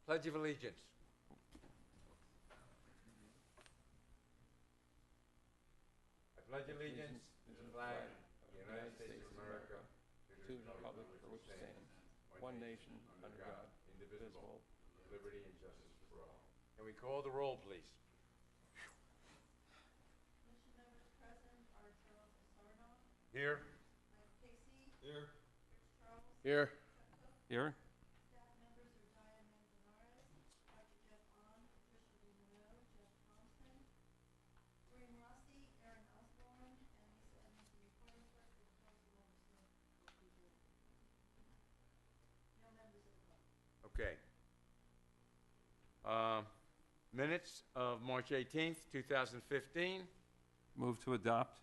Pledge of Allegiance. I pledge allegiance to the flag of the United States of America, to the republic for which it stands, one nation, under God, indivisible, with liberty and justice for all. Can we call the roll, please? Commission members present are Charles Asarnoff, Here. Mike Casey, Here. Rich Charles, Here. Chuck Cook. Here. Staff members are Diane Manzanares, Dr. Jeff Ahn, Patricia Lee Monroe, Jeff Thompson, Maureen Rossi, Aaron Osborne, and Lisa Evans, the recording clerk, with council members here. No members of the public. Okay. Minutes of March 18th, 2015. Move to adopt.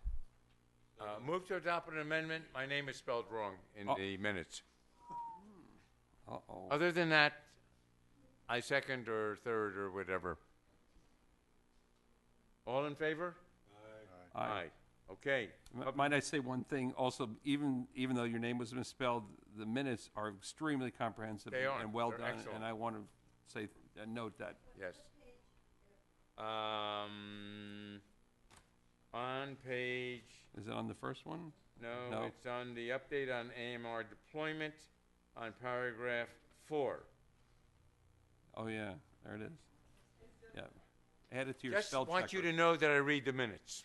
Move to adopt an amendment. My name is spelled wrong in Oh. the minutes. Uh-oh. Other than that, I second or third or whatever. All in favor? Aye. Okay. Might I say one thing? Also, even though your name was misspelled, the minutes are extremely comprehensive They are. and well They're done. excellent. And I want to say, note that. Yes. On page, Is it on the first one? no, No. it's on the update on AMR deployment on paragraph 4. Oh, yeah, there it is. Yeah. Add it to your Just spell checker. want you to know that I read the minutes.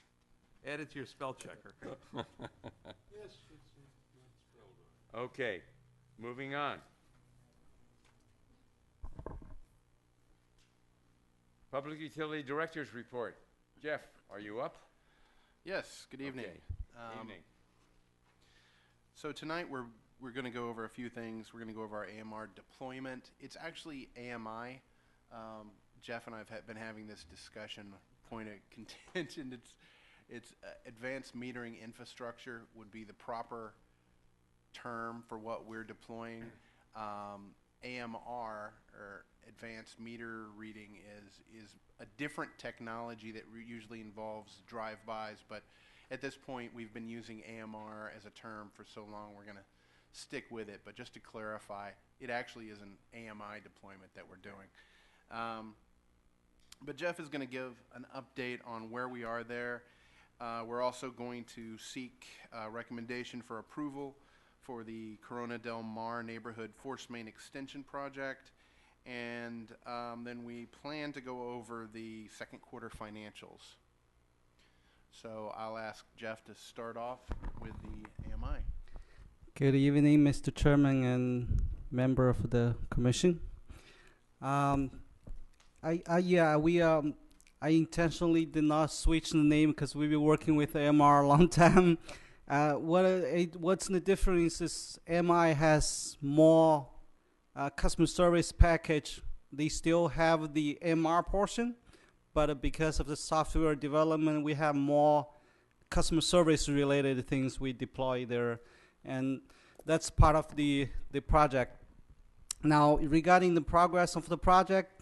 Add it to your spell checker. Okay, moving on. Public Utility Director's Report. Jeff, are you up? Yes, good evening. Okay. Evening. So tonight we're going to go over a few things. We're going to go over our AMR deployment. It's actually AMI. Jeff and I have been having this discussion. Point of contention. It's advanced metering infrastructure would be the proper term for what we're deploying. AMR, or advanced meter reading, is a different technology that usually involves drive-bys, but at this point we've been using AMR as a term for so long we're going to stick with it. But just to clarify, it actually is an AMI deployment that we're doing. But Jeff is going to give an update on where we are there. We're also going to seek recommendation for approval for the Corona Del Mar Neighborhood Force Main Extension Project. And then we plan to go over the second quarter financials. So I'll ask Jeff to start off with the AMI. Good evening, Mr. Chairman and member of the commission. I intentionally did not switch the name because we've been working with AMR a long time. What's the difference is MI has more customer service package. They still have the MR portion, but because of the software development, we have more customer service related things we deploy there, and that's part of the project. Now, regarding the progress of the project,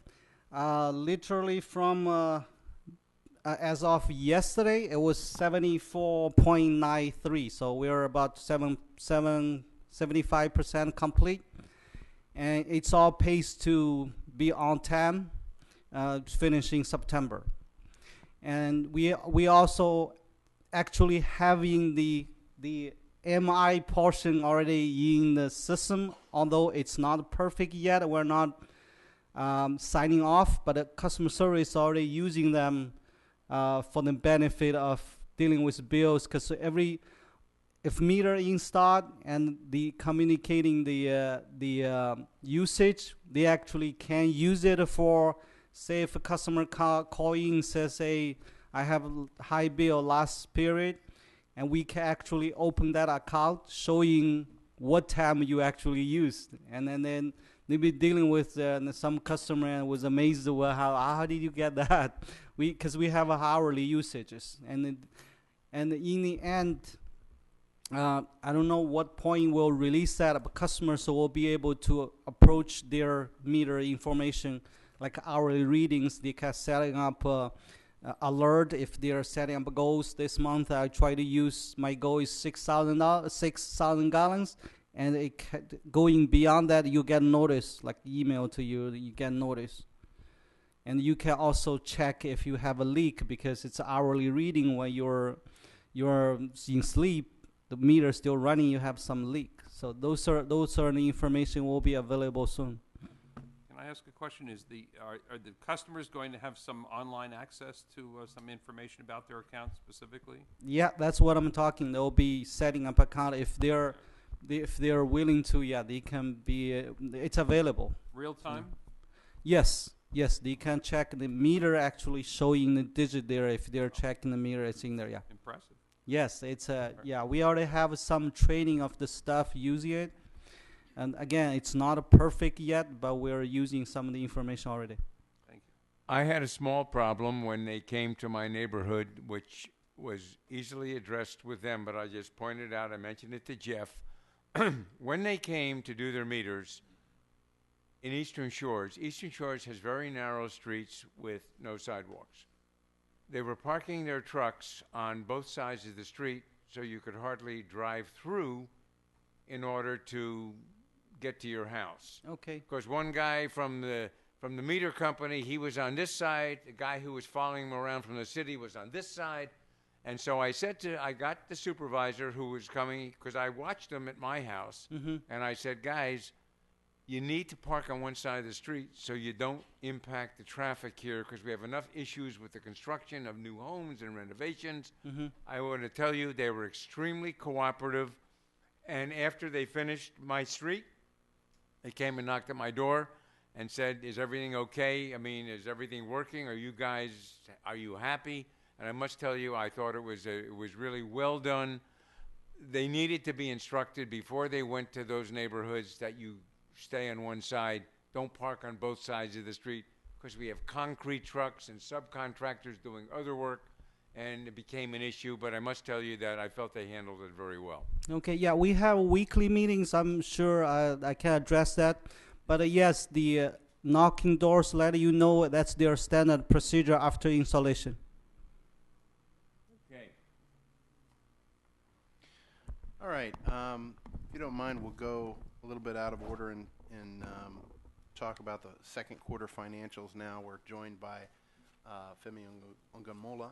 literally from as of yesterday, it was 74.93, so we're about 75% complete, and it's all paced to be on time, finishing September. And we also actually having the MI portion already in the system, although it's not perfect yet. We're not signing off, but the customer service already using them for the benefit of dealing with bills, because if meter installed and the communicating the usage, they actually can use it for, say, if a customer call in says, hey, I have a high bill last period, and we can actually open that account showing what time you actually used, and then they be dealing with some customer and was amazed, well, how did you get that? Because we have hourly usages, and in the end, I don't know what point we'll release that, but customers will be able to approach their meter information, like hourly readings. They can setting up alert if they are setting up goals. This month, I try to use, my goal is 6,000 gallons, and going beyond that, you get notice, like email to you, you get notice. And you can also check if you have a leak, because it's hourly reading when you're in sleep, the meter still running, you have some leak. So those are the information will be available soon. Can I ask a question? Are the customers going to have some online access to some information about their account specifically? Yeah, that's what I'm talking. They'll be setting up account if they're willing to. Yeah, they can be. It's available. Real time? Yes, they can check the meter actually showing the digit there. If they're checking the meter, it's in there. Yeah. Impressive. Yes, it's yeah. We already have some training of the staff using it, and again, it's not a perfect yet, but we're using some of the information already. Thank you. I had a small problem when they came to my neighborhood, which was easily addressed with them, but I just pointed out, I mentioned it to Jeff. When they came to do their meters in Eastern Shores has very narrow streets with no sidewalks. They were parking their trucks on both sides of the street, so you could hardly drive through in order to get to your house. Okay. Because one guy from the meter company, he was on this side. The guy who was following him around from the city was on this side. And so I got the supervisor who was coming, because I watched them at my house, and I said, guys, you need to park on one side of the street so you don't impact the traffic here, because we have enough issues with the construction of new homes and renovations. I want to tell you, they were extremely cooperative. And after they finished my street, they came and knocked at my door and said, is everything okay? I mean, is everything working? Are you happy? And I must tell you, I thought it was really well done. They needed to be instructed before they went to those neighborhoods that you stay on one side, don't park on both sides of the street, because we have concrete trucks and subcontractors doing other work, and it became an issue. But I must tell you that I felt they handled it very well. Okay, yeah, we have weekly meetings. I'm sure I can address that. But yes, the knocking doors let you know that's their standard procedure after installation. Okay. All right. If you don't mind, we'll go a little bit out of order and talk about the second quarter financials now. We're joined by Femi Ongamola.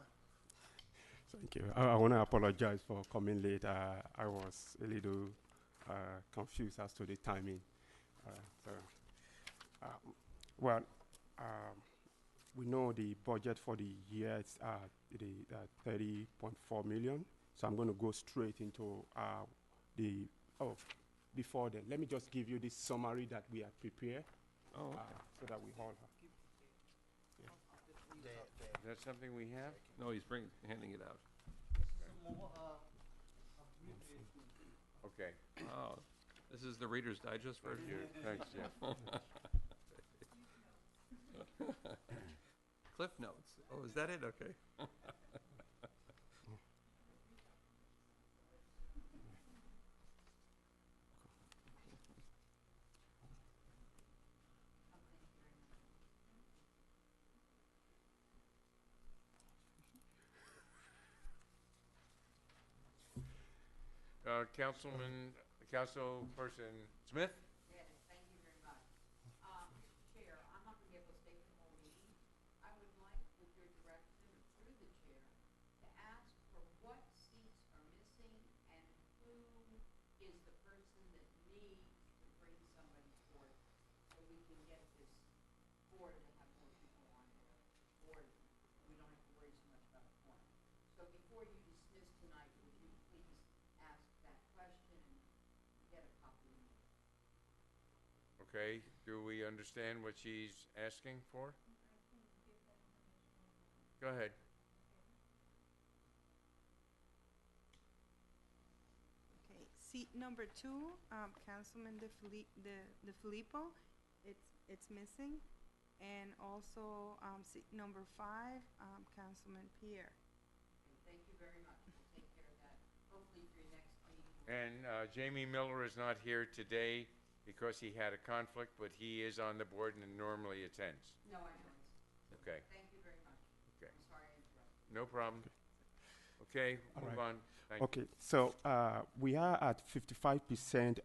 Thank you. I want to apologize for coming late. I was a little confused as to the timing. We know the budget for the year is 30.4 million. So I'm going to go straight into before then, let me just give you this summary that we have prepared, so that we all have. Is that something we have? No, he's handing it out. Okay. Oh, this is the Reader's Digest version? Thanks, Jeff. Cliff Notes. Oh, is that it? Okay. Councilperson Smith? Yes, thank you very much. Mr. Chair, I'm not going to be able to stay for the whole meeting. I would like, with your direction through the chair, to ask for what seats are missing and who is the person that needs to bring somebody forth so we can get this board and have more people on the board. We don't have to worry so much about the point. So before you dismiss tonight, would you please ask that question and get a copy of it? Okay. Do we understand what she's asking for? Go ahead. Okay, seat number 2, Councilman De Filippo, it's missing, and also seat number 5, Councilman Pierre. Okay, thank you very much. We'll take care of that. Hopefully for your next meeting. And Jamie Miller is not here today because he had a conflict, but he is on the board and normally attends. No, I know. Okay. Thank you very much. Okay. I'm sorry I interrupted. No problem. Okay, All move right. on. Thank you. Okay, so we are at 55%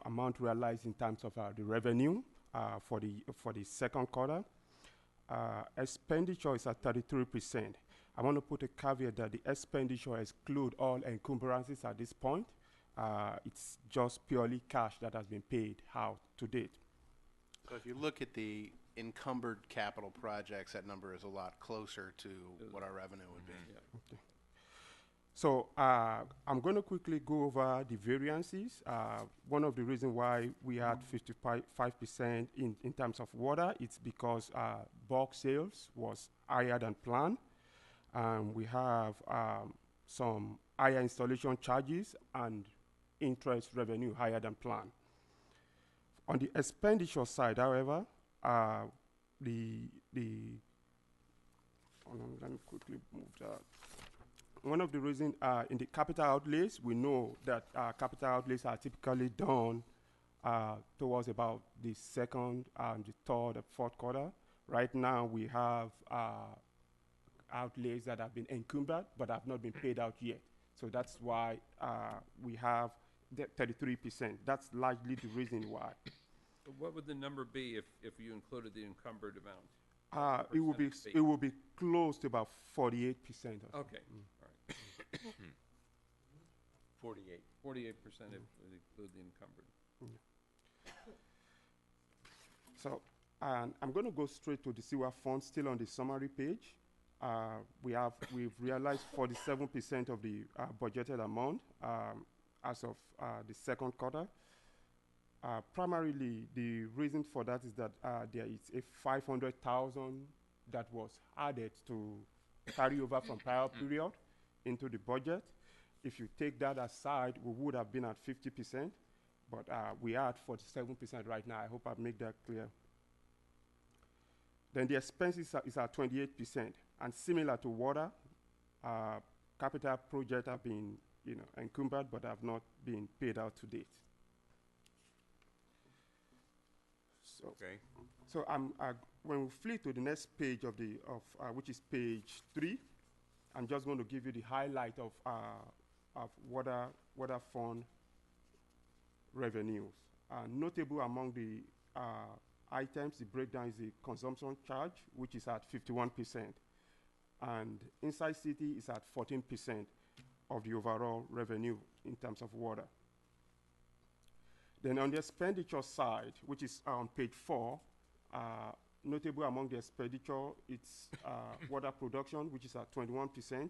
amount realized in terms of the revenue for the second quarter. Expenditure is at 33%. I want to put a caveat that the expenditure exclude all encumbrances at this point. It's just purely cash that has been paid out to date. So if you look at the encumbered capital projects, that number is a lot closer to what our revenue would be. Yeah. So I'm going to quickly go over the variances. One of the reasons why we had 55% in terms of water, it's because bulk sales was higher than planned. We have some higher installation charges and interest revenue higher than planned. On the expenditure side, however, hold on, let me quickly move that. One of the reasons in the capital outlays, we know that capital outlays are typically done towards about the second, the third, and fourth quarter. Right now, we have outlays that have been encumbered but have not been paid out yet. So that's why we have the 33%. That's largely the reason why. So what would the number be if you included the encumbered amount? It will be Percentage it will be close to about 48%. Or so. Okay, all right. 48. 48% if we include the encumbered. So I'm going to go straight to the sewer fund, still on the summary page. We've realized 47% of the budgeted amount as of the second quarter. Primarily, the reason for that is that there is a 500,000 that was added to carry over from prior period into the budget. If you take that aside, we would have been at 50%, but we are at 47% right now. I hope I've made that clear. Then the expenses is at 28%, and similar to water, capital projects have been encumbered but have not been paid out to date. So, Okay. so when we flip to the next page of which is page 3, I'm just going to give you the highlight of water fund revenues. Notable among the items, the breakdown is the consumption charge, which is at 51%, and Inside City is at 14% of the overall revenue in terms of water. Then on the expenditure side, which is on page 4, notable among the expenditure, it's water production, which is at 21%,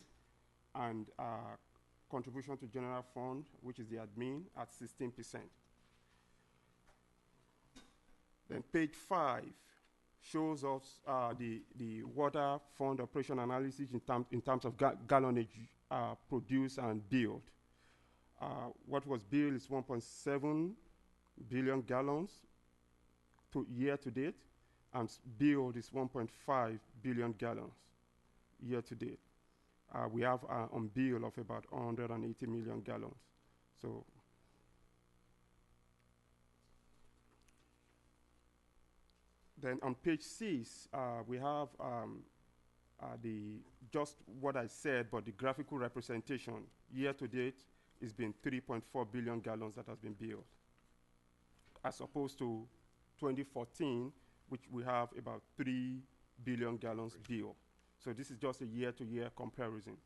and contribution to general fund, which is the admin, at 16%. Then page 5 shows us the water fund operation analysis in terms of gallonage produced and billed. What was billed is 1.7 billion gallons year to date, and billed is 1.5 billion gallons year to date. We have on bill of about 180 million gallons. So then on page 6, we have just what I said, but the graphical representation year to date has been 3.4 billion gallons that has been billed, as opposed to 2014, which we have about 3 billion gallons billed. So this is just a year-to-year comparison.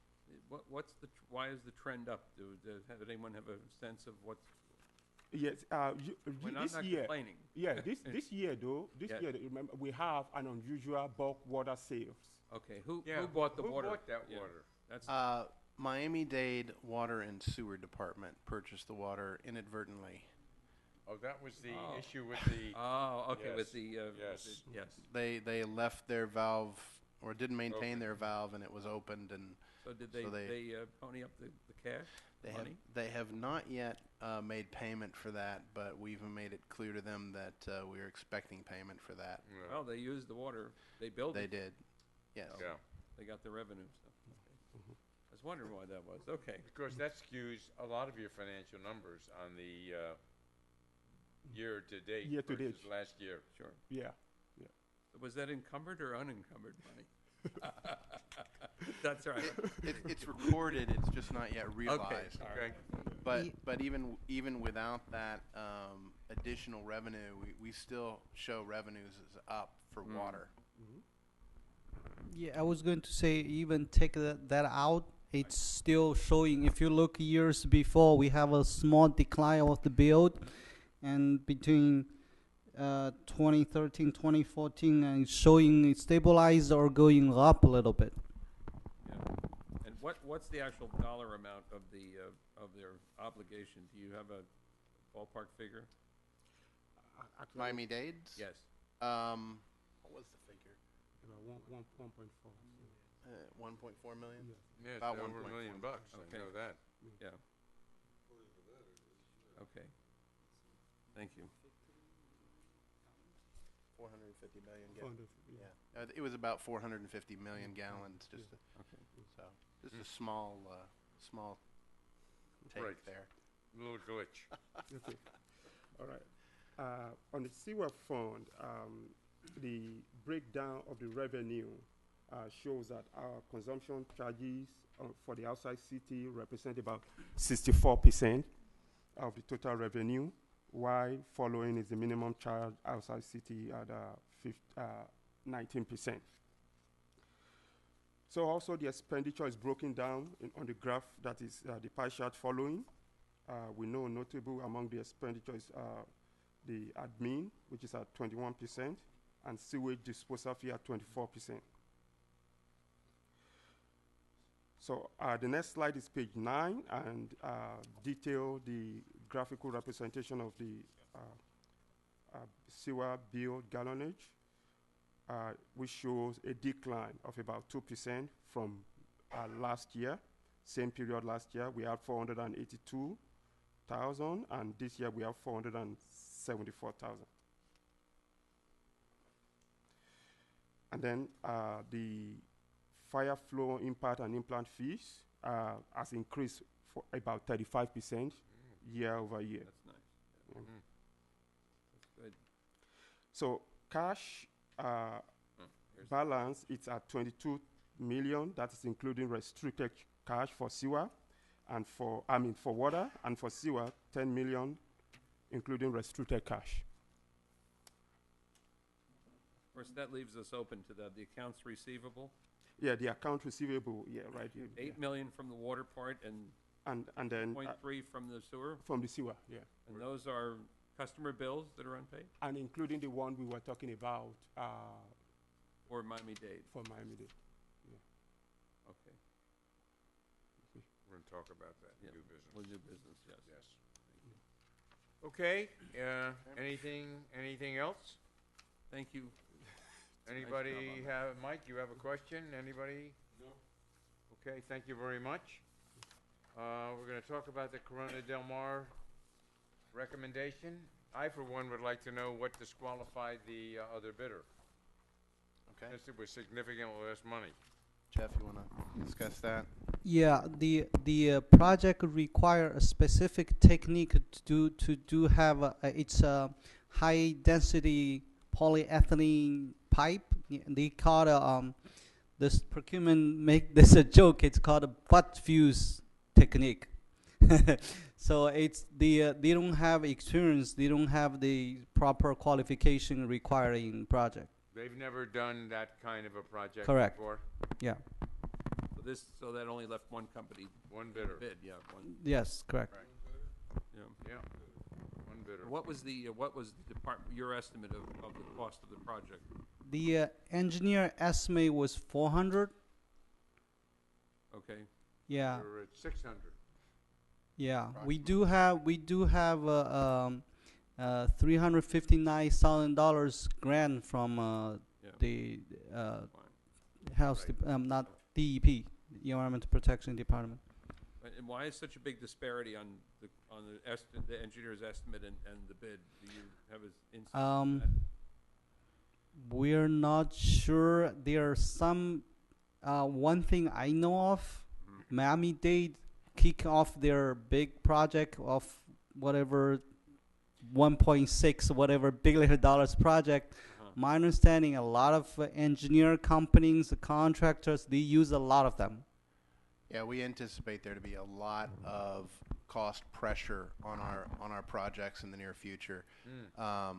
Why is the trend up? Does anyone have a sense of what's? Yes, When I'm this not year. complaining. Yeah, this year though, remember, we have an unusual bulk water sales. Okay, who Yeah, bought the water? Who bought that Yeah, water? That's Miami-Dade Water and Sewer Department purchased the water inadvertently. Oh, that was the Oh. issue with the. oh, okay, Yes, with the yes. yes. They left their valve, or didn't maintain Open. their valve, and it was opened, and So did they So they- pony up the cash? Money? they have not yet made payment for that, but we've made it clear to them that we are expecting payment for that. Yeah. Well, they used the water. They billed They it. did, yes. Yeah, They got the revenue. So. Okay. I was wondering why that was. Okay. because that skews a lot of your financial numbers on the year to date Year to date. versus last year. Sure. Yeah. Was that encumbered or unencumbered money? That's right. It's recorded, it's just not yet realized. Okay. But even without that additional revenue, we still show revenues as up for water. Yeah, I was going to say even take that out. It's still showing. If you look years before, we have a small decline of the build, and between 2013, 2014, and it's showing it stabilized or going up a little bit. Yeah. And what's the actual dollar amount of their obligation? Do you have a ballpark figure? Miami-Dade's? Yes. What was the figure? About 1.4. 1.4 million? Yeah, it's About over $1 1.4 million bucks. I Okay. know that. Yeah. Okay. Thank you. 450 million gallons. 400, Yeah, it was about 450 million gallons. Just a, Okay. so just a small take Right. there. Little glitch. Okay. All right. On the sewer fund, the breakdown of the revenue shows that our consumption charges for the outside city represent about 64% of the total revenue, while following is the minimum charge outside city at 19%. So also the expenditure is broken down on the graph that is the pie chart following. We know notable among the expenditures the admin, which is at 21%, and sewage disposal fee at 24%. So the next slide is page 9, and detail the graphical representation of the sewer bill gallonage, which shows a decline of about 2% from last year. Same period last year, we had 482,000, and this year we have 474,000. And then the fire flow impact and implant fees has increased for about 35% year over year. That's nice. Yeah. That's good. So cash Here's balance, it's at 22 million. That is including restricted cash for sewer and for water, and for sewer 10 million, including restricted cash. Of course, that leaves us open to the accounts receivable. Yeah, the account receivable. Yeah, right here. 8 million from the water part and And then 0.3 from the sewer. from the sewer. Yeah, And those are customer bills that are unpaid and including the one we were talking about or Miami-Dade. for Miami-Dade. Okay. We're going to talk about that. Yeah. New business. We'll do business, yes. Yes. Okay. Anything else? Thank you. Anybody job on have, Mike, you have a question? Anybody? No. Okay, thank you very much. We're going to talk about the Corona Del Mar recommendation. I, for one, would like to know what disqualified the other bidder, Okay, since it was significantly less money. Jeff, you want to discuss that? Yeah, the project require a specific technique to have it's a high density polyethylene pipe. They call this procurement make this a joke. It's called a butt fuse technique. So it's they don't have experience. They don't have the proper qualification required in project. They've never done that kind of a project Correct. before. Yeah. So that only left one company One bidder. bid, yeah, one, Yes. Correct. yeah. Yeah, one bidder. What was the your estimate of the cost of the project? The engineer estimate was 400. Okay, Yeah. We're at 600. Yeah, we do have $359,000 grant from yeah. the Fine. House, not DEP, Environmental Protection Department. And why is such a big disparity on the engineer's estimate and the bid? Do you have an insight into that? We're not sure. There are some. One thing I know of, Miami-Dade kick off their big project of whatever 1.6 whatever billion dollars project My understanding, a lot of engineer companies, contractors, they use a lot of them. Yeah, we anticipate there to be a lot of cost pressure on our projects in the near future.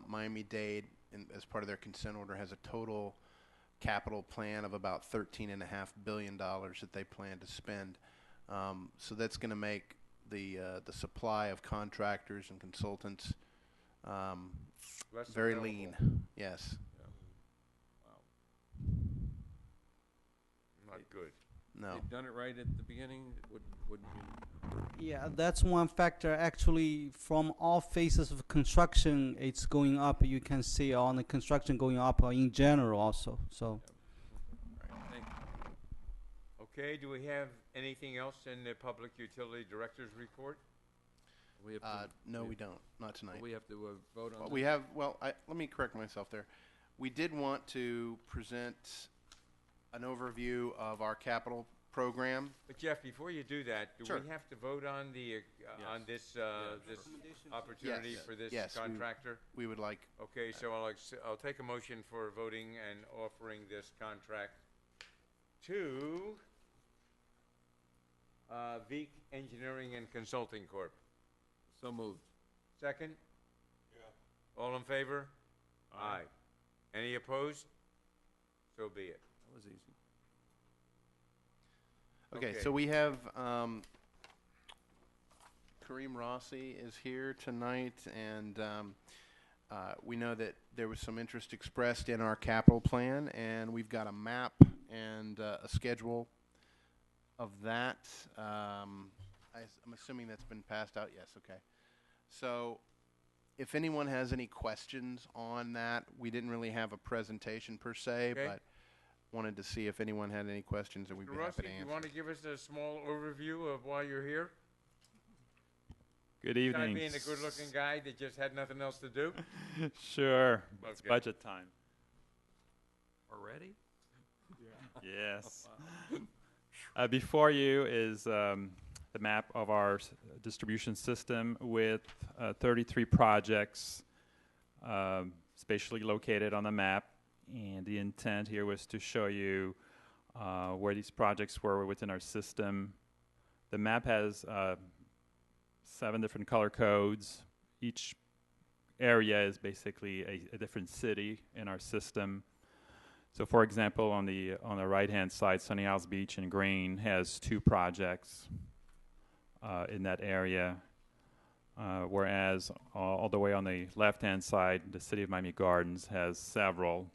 Miami-Dade, as part of their consent order, has a total capital plan of about $13.5 billion that they plan to spend. So that's going to make the supply of contractors and consultants Less very available. lean. Yes. Not good. No. They've done it right at the beginning, would you? Yeah, that's one factor. Actually, from all phases of construction, it's going up. You can see on the construction going up in general also. So. Thank you. Okay, do we have anything else in the Public Utility Director's report? We have to, No, we don't. Not tonight. we have to vote on Well, that? we have, let me correct myself there. We did want to present an overview of our capital program. But Jeff, before you do that, do Sure. we have to vote on the, on this, this opportunity Yes. for this Yes, we- contractor? We would like, Okay, so I'll take a motion for voting and offering this contract to Veek Engineering and Consulting Corp. So moved. Second? Yeah. All in favor? Aye. Any opposed? So be it. That was easy. okay, Okay. so we have, Kareem Rossi is here tonight, and we know that there was some interest expressed in our capital plan, and we've got a map and a schedule of that. I'm assuming that's been passed out. Yes, okay. So if anyone has any questions on that, we didn't really have a presentation per se, Okay. but wanted to see if anyone had any questions that we'd be Mr. Rossi, happy to do you answer. want to give us a small overview of why you're here? Good Besides evening. being a good-looking guy that just had nothing else to do? Sure. It's Okay. budget time. Already? Yes. Before you is the map of our distribution system with 33 projects spatially located on the map. And the intent here was to show you where these projects were within our system. The map has 7 different color codes. Each area is basically a different city in our system. So, for example, on the right-hand side, Sunny Isles Beach in green has 2 projects in that area, whereas all the way on the left-hand side, the City of Miami Gardens has several.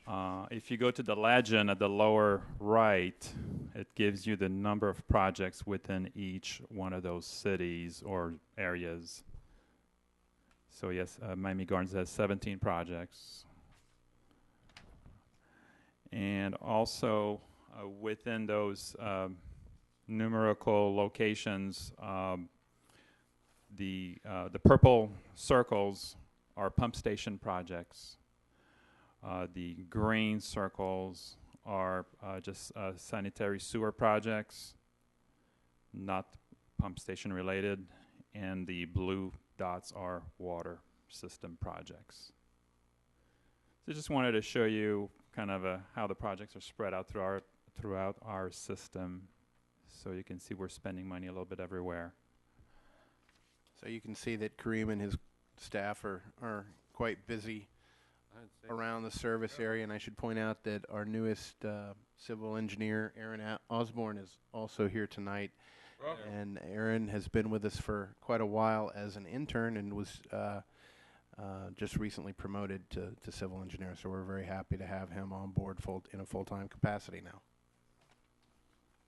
Yeah. If you go to the legend at the lower right, it gives you the number of projects within each one of those cities or areas. So yes, Miami Gardens has 17 projects. And also within those numerical locations, the purple circles are pump station projects. The green circles are just sanitary sewer projects, not pump station related, and the blue dots are water system projects. So just wanted to show you kind of how the projects are spread out throughout our system, so you can see we're spending money a little bit everywhere. So you can see that Kareem and his staff are quite busy I'd say around the service area, and I should point out that our newest civil engineer, Aaron Osborne, is also here tonight. Welcome. And Aaron has been with us for quite a while as an intern and was just recently promoted to civil engineer. So we're very happy to have him on board in a full-time capacity now.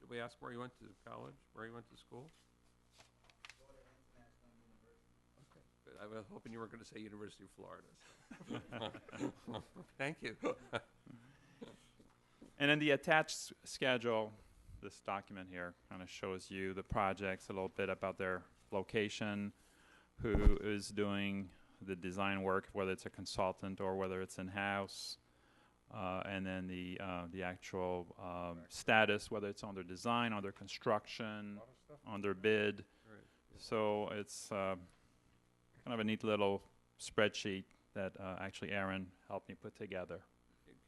Did we ask where you went to college, where you went to school? Okay, good. I was hoping you were going to say University of Florida. So. Thank you. And in the attached schedule, this document here kind of shows you the projects, a little bit about their location, who is doing the design work, whether it's a consultant or whether it's in-house, and then the actual status, whether it's under design, under construction, under bid. Right. So it's kind of a neat little spreadsheet that actually Aaron helped me put together.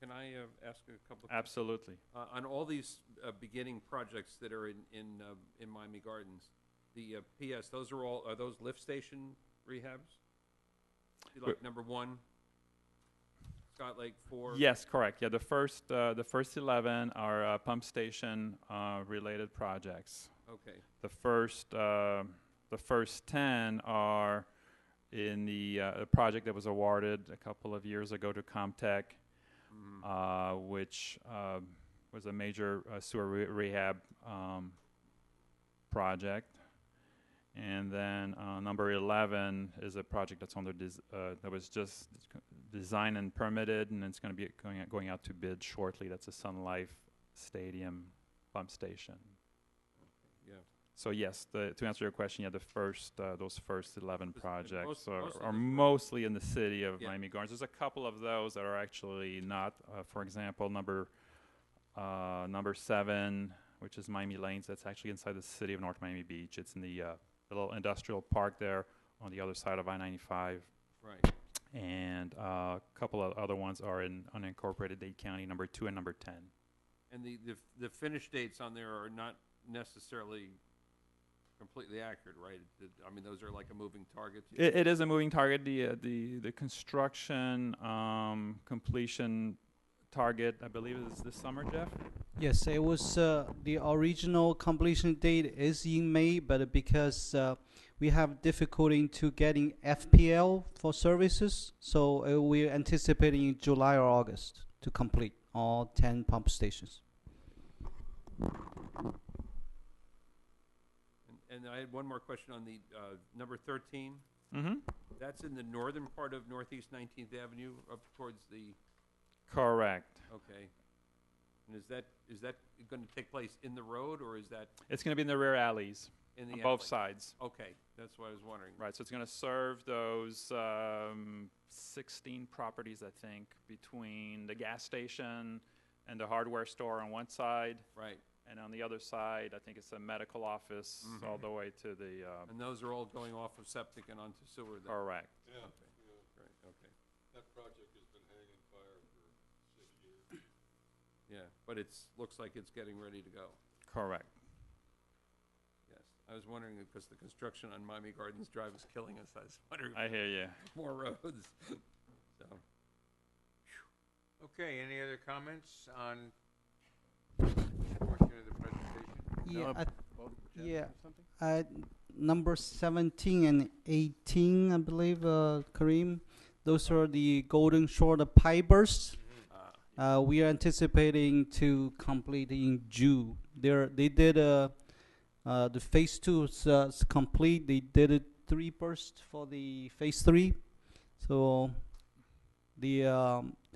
Can I ask a couple of Absolutely. on all these beginning projects that are in Miami Gardens, the PS, are those lift station rehabs? Like number 1, Scott Lake 4? Yes, correct. Yeah, the first 11 are pump station related projects. Okay, The first 10 are in the project that was awarded a couple of years ago to Comtech, which was a major sewer rehab project. And then number 11 is a project that's under that was just designed and permitted, and it's going to be going out to bid shortly. That's a Sun Life Stadium pump station. yeah. So yes, to answer your question, yeah, those first 11 projects most of are those were- mostly in the city of Yeah. Miami Gardens. There's a couple of those that are actually not. For example, number 7, which is Miami Lanes, that's actually inside the city of North Miami Beach. It's in the little industrial park there on the other side of I-95. Right. And a couple of other ones are in unincorporated Dade County, number 2 and number 10. And the finish dates on there are not necessarily completely accurate, right? I mean, those are like a moving target. It is a moving target. The construction completion target, I believe, is this summer, Jeff? Yes, it was the original completion date is in May, but because we have difficulty to getting FPL for services, so we're anticipating July or August to complete all 10 pump stations. And I had one more question on the number 13. Mm-hmm. That's in the northern part of Northeast 19th Avenue, up towards the. Correct. Okay. And is that going to take place in the road, or is that It's going to be in the rear alleys in the on both alley? sides. Okay, that's what I was wondering. Right, so it's going to serve those 16 properties, I think, between the gas station and the hardware store on one side, Right. and on the other side, I think it's a medical office all the way to the. And those are all going off of septic and onto sewer then? Correct. Yeah. Right, okay. That project has been hanging fire for 6 years. Yeah, but looks like it's getting ready to go. Correct. Yes. I was wondering, because the construction on Miami Gardens Drive is killing us, I was wondering I hear you. more roads. So, Okay, any other comments on portion of the presentation? Yeah, Bob, Jeff, yeah. something? Number 17 and 18, I believe, Kareem, those are the Golden Shore, the pipe bursts. We are anticipating to complete in June. They did the phase 2 is complete. They did it 3 bursts for the phase 3, so the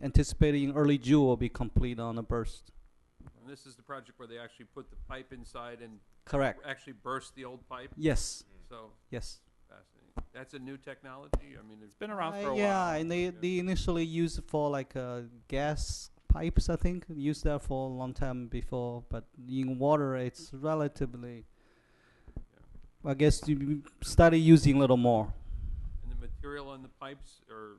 anticipating early June will be complete on a burst. and this is the project where they actually put the pipe inside and Correct. actually burst the old pipe? Yes. So, Yes. fascinating. That's a new technology? I mean, It's been around for a Yeah, while. and they initially used it for like gas pipes. I think used that for a long time before, but in water it's relatively. I guess you started using a little more. And the material on the pipes, or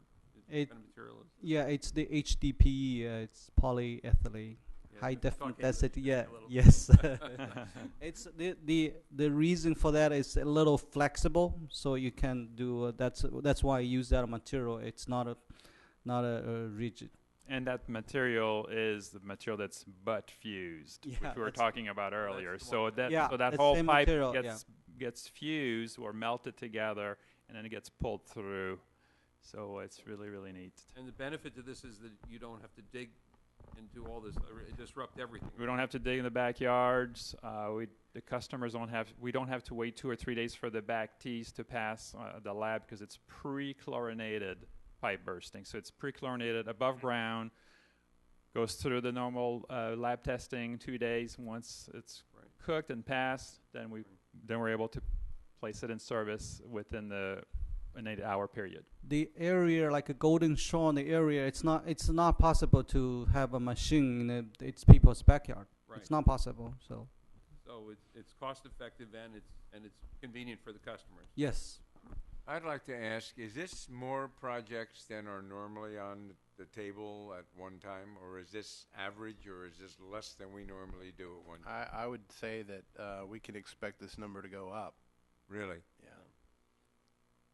It- what kind of material is? Yeah, it's the HDPE. It's polyethylene, Yeah, high talk definition English density. to me Yeah, a little. yes. It's the reason for that is a little flexible, so you can do. That's why I use that material. It's not a rigid. And that material is the material that's butt fused, Yeah, which we were that's- talking about earlier. the So one. that Yeah, so that that's whole same pipe material, gets fused or melted together, and then it gets pulled through. So it's really, really neat. And the benefit to this is that you don't have to dig and do all this, disrupt everything. We don't have to dig in the backyards. The customers we don't have to wait 2 or 3 days for the back tees to pass the lab, because it's pre-chlorinated pipe bursting. So it's pre-chlorinated above ground, goes through the normal lab testing 2 days. Once it's Right. cooked and passed, then we're able to place it in service within an 8-hour period. The area like a Golden Shore, the area it's not possible to have a machine in it's people's backyard. Right. It's not possible. So So it's cost effective and it's convenient for the customers. yes. I'd like to ask, is this more projects than are normally on the table at one time, or is this average, or is this less than we normally do at one time? I would say that we can expect this number to go up. Really? Yeah.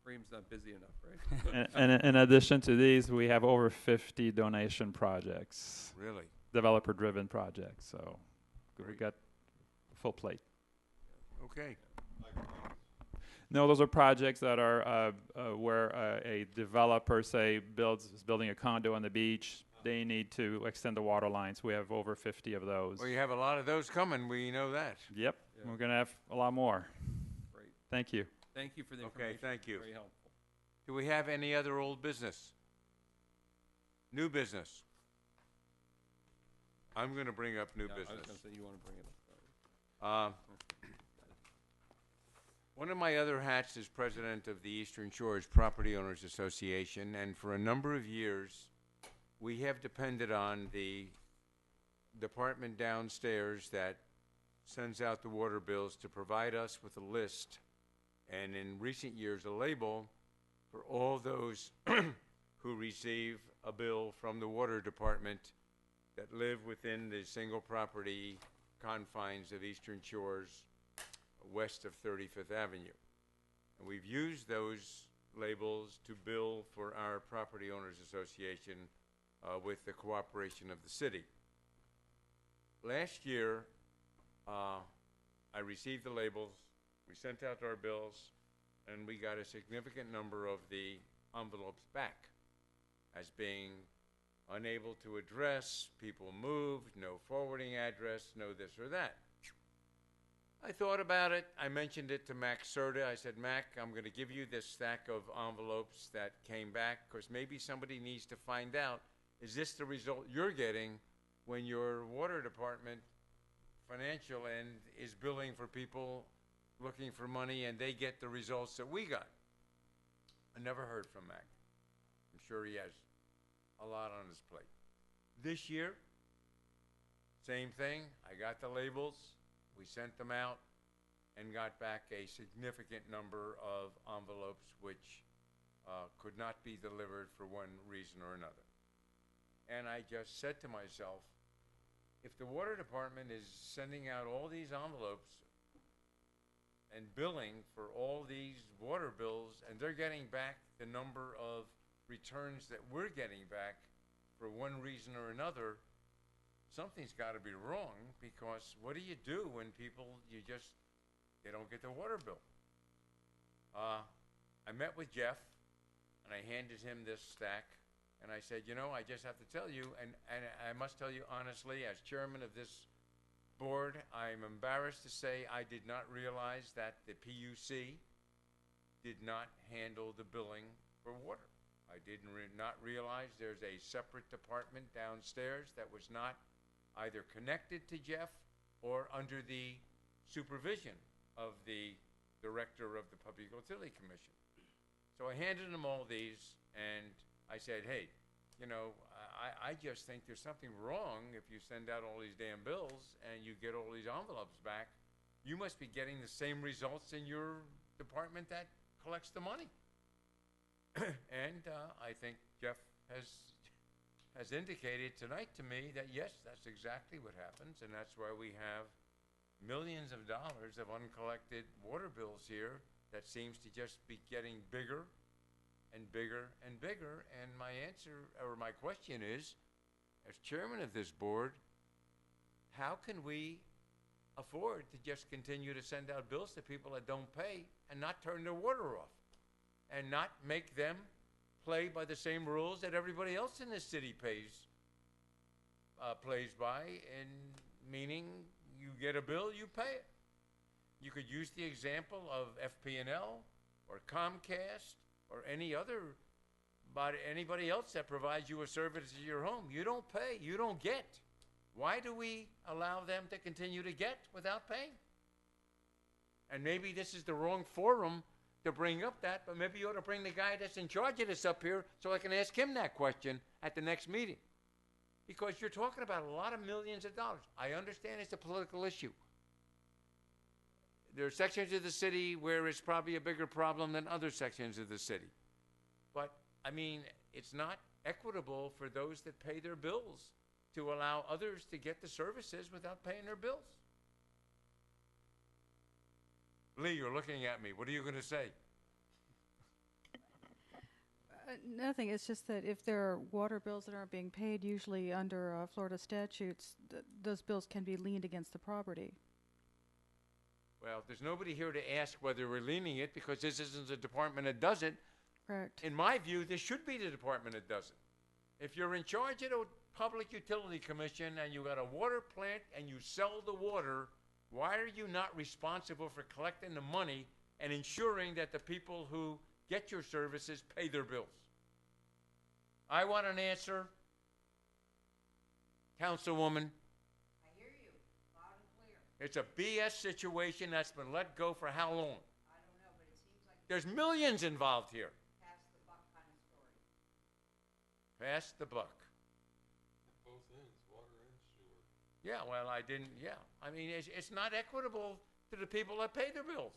Reem's not busy enough, right? And in addition to these, we have over 50 donation projects, Really? developer-driven projects. So we've Great. got a full plate. Okay. No, those are projects that are where a developer, say, is building a condo on the beach. They need to extend the water lines. We have over 50 of those. Well, you have a lot of those coming. We know that. Yep, Yeah. we're going to have a lot more. Great. Thank you. Thank you for the Okay, information. thank you. Very helpful. Do we have any other old business? New business? I'm going to bring up new Yeah, I was business. going to say, you want to bring it up. One of my other hats is president of the Eastern Shores Property Owners Association, and for a number of years, we have depended on the department downstairs that sends out the water bills to provide us with a list, and in recent years, a label for all those who receive a bill from the water department that live within the single property confines of Eastern Shores west of 35th Avenue. And we've used those labels to bill for our Property Owners Association with the cooperation of the city. Last year, I received the labels, we sent out our bills, and we got a significant number of the envelopes back as being unable to address, people moved, no forwarding address, no this or that. I thought about it. I mentioned it to Mac Serta. I said, Mac, I'm going to give you this stack of envelopes that came back because maybe somebody needs to find out, is this the result you're getting when your water department financial end is billing for people looking for money and they get the results that we got? I never heard from Mac. I'm sure he has a lot on his plate. This year, same thing. I got the labels. We sent them out and got back a significant number of envelopes which could not be delivered for one reason or another. And I just said to myself, if the water department is sending out all these envelopes and billing for all these water bills and they're getting back the number of returns that we're getting back for one reason or another, something's got to be wrong, because what do you do when people, they don't get their water bill? I met with Jeff, and I handed him this stack, and I said, I just have to tell you, and I must tell you honestly, as chairman of this board, I'm embarrassed to say I did not realize that the PUC did not handle the billing for water. I did not realize there's a separate department downstairs that was not either connected to Jeff or under the supervision of the director of the Public Utility Commission. So I handed him all these, and I said, hey, I just think there's something wrong if you send out all these damn bills and you get all these envelopes back. You must be getting the same results in your department that collects the money. And I think Jeff has indicated tonight to me that, yes, that's exactly what happens, and that's why we have millions of dollars of uncollected water bills here that seems to just be getting bigger and bigger and bigger. And my answer, or my question is, as chairman of this board, how can we afford to just continue to send out bills to people that don't pay and not turn their water off and not make them play by the same rules that everybody else in this city plays by, and meaning you get a bill, you pay it. You could use the example of FP&L or Comcast or anybody else that provides you a service at your home. You don't pay, you don't get. Why do we allow them to continue to get without paying? And maybe this is the wrong forum to bring up that, but maybe you ought to bring the guy that's in charge of this up here so I can ask him that question at the next meeting. Because you're talking about a lot of millions of dollars. I understand it's a political issue. there are sections of the city where it's probably a bigger problem than other sections of the city. But, I mean, it's not equitable for those that pay their bills to allow others to get the services without paying their bills. Lee, you're looking at me. What are you going to say? Nothing. It's just that if there are water bills that aren't being paid, usually under Florida statutes, those bills can be leaned against the property. Well, there's nobody here to ask whether we're leaning it because this isn't a department that does it. Correct. In my view, this should be the department that does it. If you're in charge of the Public Utility Commission and you got a water plant and you sell the water, why are you not responsible for collecting the money and ensuring that the people who get your services pay their bills? I want an answer. Councilwoman, I hear you, loud and clear. it's a BS situation that's been let go for how long? I don't know, but it seems like There's millions involved here. pass the buck kind of story. Pass the buck. Both ends, water and sewer. Yeah, well, I mean, it's not equitable to the people that pay their bills.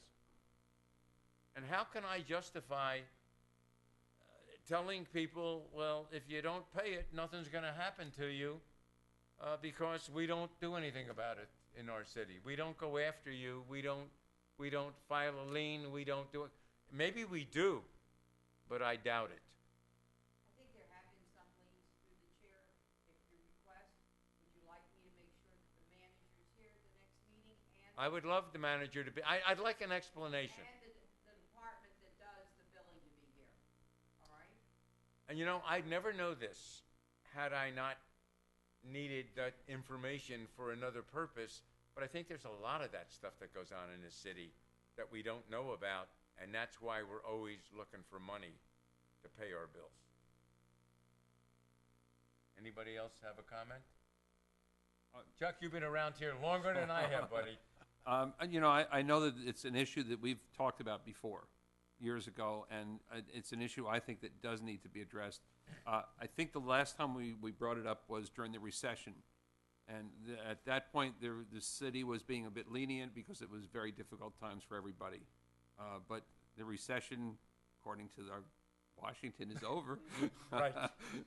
And how can I justify telling people, well, if you don't pay it, nothing's going to happen to you because we don't do anything about it in our city. We don't go after you. We don't file a lien. We don't do it. Maybe we do, but I doubt it. I think there have been some liens through the chair. If you request, would you like me to make sure that the manager's here at the next meeting and I would love the manager to be. I'd like an explanation. the department that does the billing to be here? All right? And you know, I'd never know this had I not needed that information for another purpose. But I think there's a lot of that stuff that goes on in this city that we don't know about, and that's why we're always looking for money to pay our bills. Anybody else have a comment? Chuck, you've been around here longer than I have, buddy. You know, I know that it's an issue that we've talked about before, years ago, and it's an issue I think that does need to be addressed. I think the last time we brought it up was during the recession. And at that point, the city was being a bit lenient because it was very difficult times for everybody. But the recession, according to our Washington, is over. Right.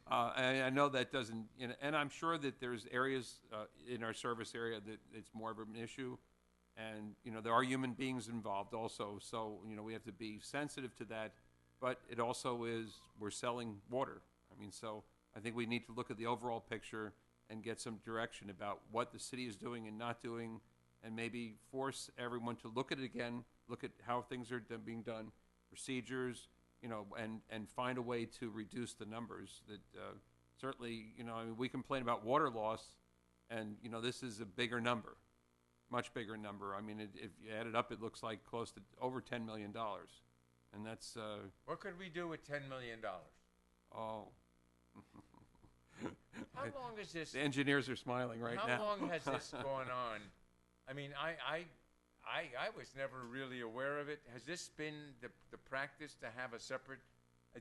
I know that doesn't, and I'm sure that there's areas in our service area that it's more of an issue. And, there are human beings involved also. So, we have to be sensitive to that. But it also is, we're selling water. I mean, so I think we need to look at the overall picture and get some direction about what the city is doing and not doing, and maybe force everyone to look at it again, look at how things are being done, procedures, and find a way to reduce the numbers. That certainly, I mean, we complain about water loss, and this is a bigger number, much bigger number. I mean, if you add it up, it looks like close to over $10 million, and that's. What could we do with $10 million? Oh. How long is this? The engineers are smiling right now. How long has this gone on? I mean, I was never really aware of it. Has this been the practice to have a separate,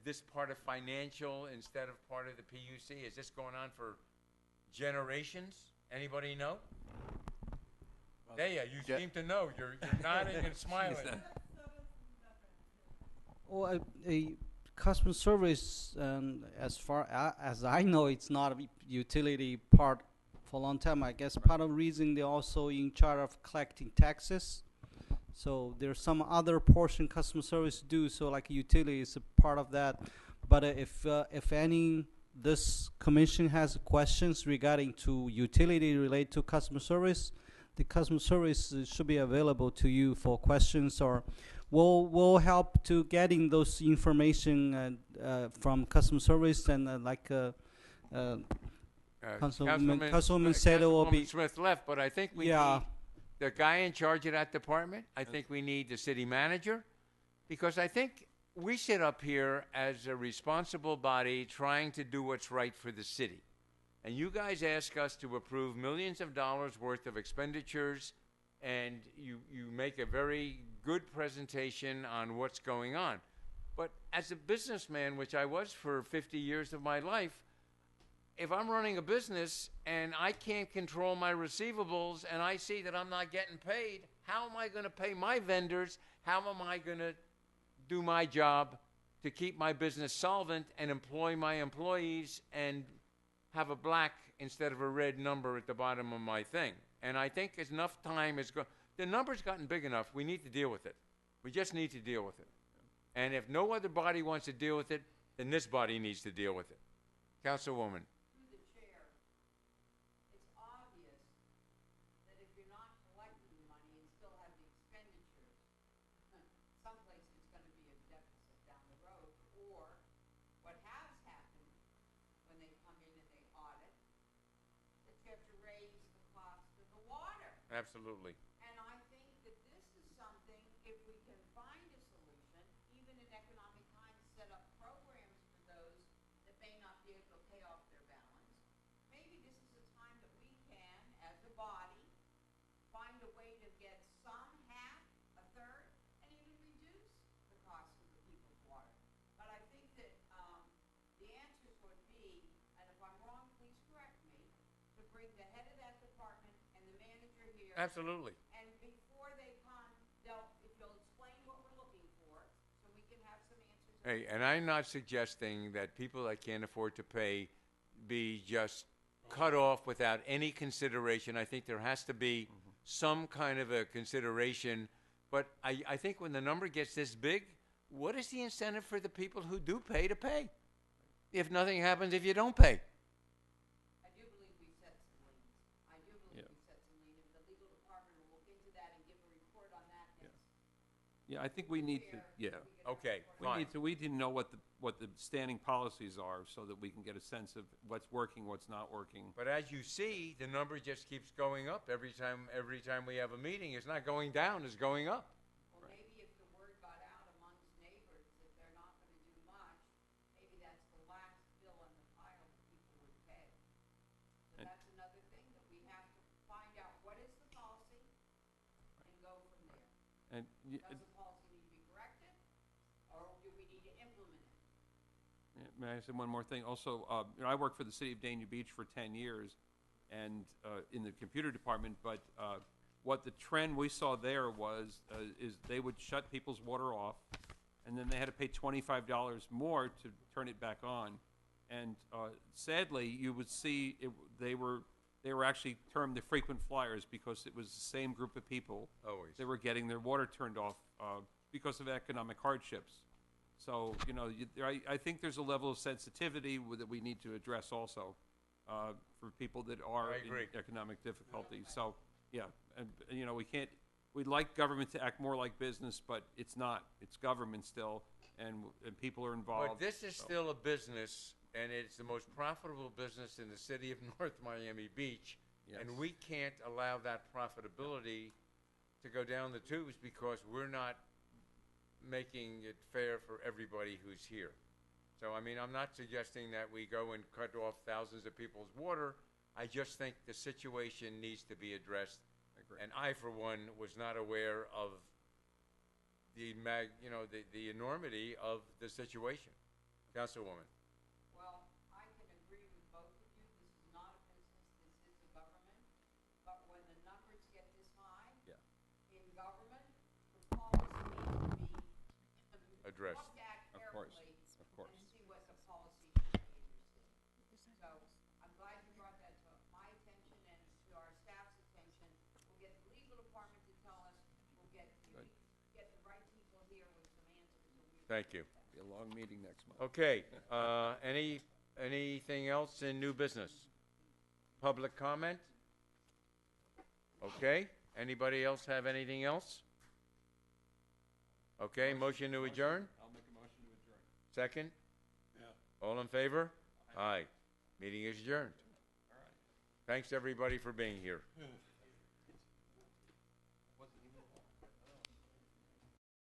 this part of financial instead of part of the PUC? Is this going on for generations? Anybody know? Dea, you seem to know. You're nodding and smiling. Well, a customer service, as far as I know, it's not a utility part for a long time. I guess part of the reason they're also in charge of collecting taxes. So there's some other portion customer service do. So like utility is a part of that. But if any, this commission has questions regarding to utility related to customer service, the customer service should be available to you for questions, or we'll help to getting those information from customer service, and Councilwoman said it will be. Smith left, but I think we need the guy in charge of that department. I think we need the city manager, because I think we sit up here as a responsible body trying to do what's right for the city. And you guys ask us to approve millions of dollars worth of expenditures, and you make a very good presentation on what's going on. But as a businessman, which I was for 50 years of my life, if I'm running a business and I can't control my receivables and I see that I'm not getting paid, how am I going to pay my vendors? How am I going to do my job to keep my business solvent and employ my employees and have a black instead of a red number at the bottom of my thing? And I think as enough time has gone, the number's gotten big enough. We need to deal with it. We just need to deal with it. And if no other body wants to deal with it, then this body needs to deal with it. Councilwoman. Through the chair, it's obvious that if you're not collecting the money and still have the expenditures, someplace it's gonna be a deficit down the road. Or what has happened when they come in and they audit, that you have to raise the cost of the water. Absolutely. And I think that this is something, if we can find a solution, even in economic times, set up programs for those that may not be able to pay off their balance. Maybe this is a time that we can, as a body, find a way to get some, half, a third, and even reduce the cost of the people's water. But I think that, the answers would be, and if I'm wrong, please correct me, to bring the head of that department and the manager here. Absolutely. And before they come, if you'll explain what we're looking for, so we can have some answers. Hey, and I'm not suggesting that people that can't afford to pay be just cut off without any consideration. I think there has to be some kind of a consideration. But I think when the number gets this big, what is the incentive for the people who do pay to pay? If nothing happens if you don't pay. I do believe we set some liens. I do believe we set some liens. If the legal department will look into that and give a report on that, Yeah. it's Yeah, I think we need to, yeah. Okay, We fine. need to know what the standing policies are so that we can get a sense of what's working, what's not working. But as you see, the number just keeps going up every time we have a meeting. It's not going down, it's going up. Well, maybe if the word got out amongst neighbors that they're not gonna do much, maybe that's the last bill on the pile that people would pay. So And- that's another thing that we have to find out, what is the policy, and go from there. And Does the policy need to be corrected, or do we need to implement it? may I say one more thing? Also, I worked for the city of Dania Beach for 10 years and in the computer department, but what the trend we saw there was is they would shut people's water off, and then they had to pay $25 more to turn it back on. And sadly, you would see they were actually termed the frequent flyers because it was the same group of people Always. that were getting their water turned off because of economic hardships. So, you know, I think there's a level of sensitivity that we need to address also for people that are I in agree. economic difficulty. So, yeah, and you know, we'd like government to act more like business, but it's not. It's government still, and people are involved. But this is so. still a business, and it's the most profitable business in the city of North Miami Beach. Yes. And we can't allow that profitability to go down the tubes because we're not making it fair for everybody who's here. So, I mean, I'm not suggesting that we go and cut off thousands of people's water. I just think the situation needs to be addressed. I agree. And I, for one, was not aware of the enormity of the situation. Councilwoman. Well, I can agree with both of you. This is not a business, this is a government. But when the numbers get this high, Yeah. in government, the policy needs to be Addressed. looked at Of course, carefully of course. and see what the policy should be interested. So I'm glad you brought that to my attention and to our staff's attention. We'll get the legal department to tell us, we'll get the right people here with some answers. and we- Thank you. Be a long meeting next month. Okay, anything else in new business? Public comment? Okay, anybody else have anything else? Okay, motion to adjourn? I'll make a motion to adjourn. Second? Yeah. All in favor? Aye. Meeting is adjourned. All right. Thanks, everybody, for being here.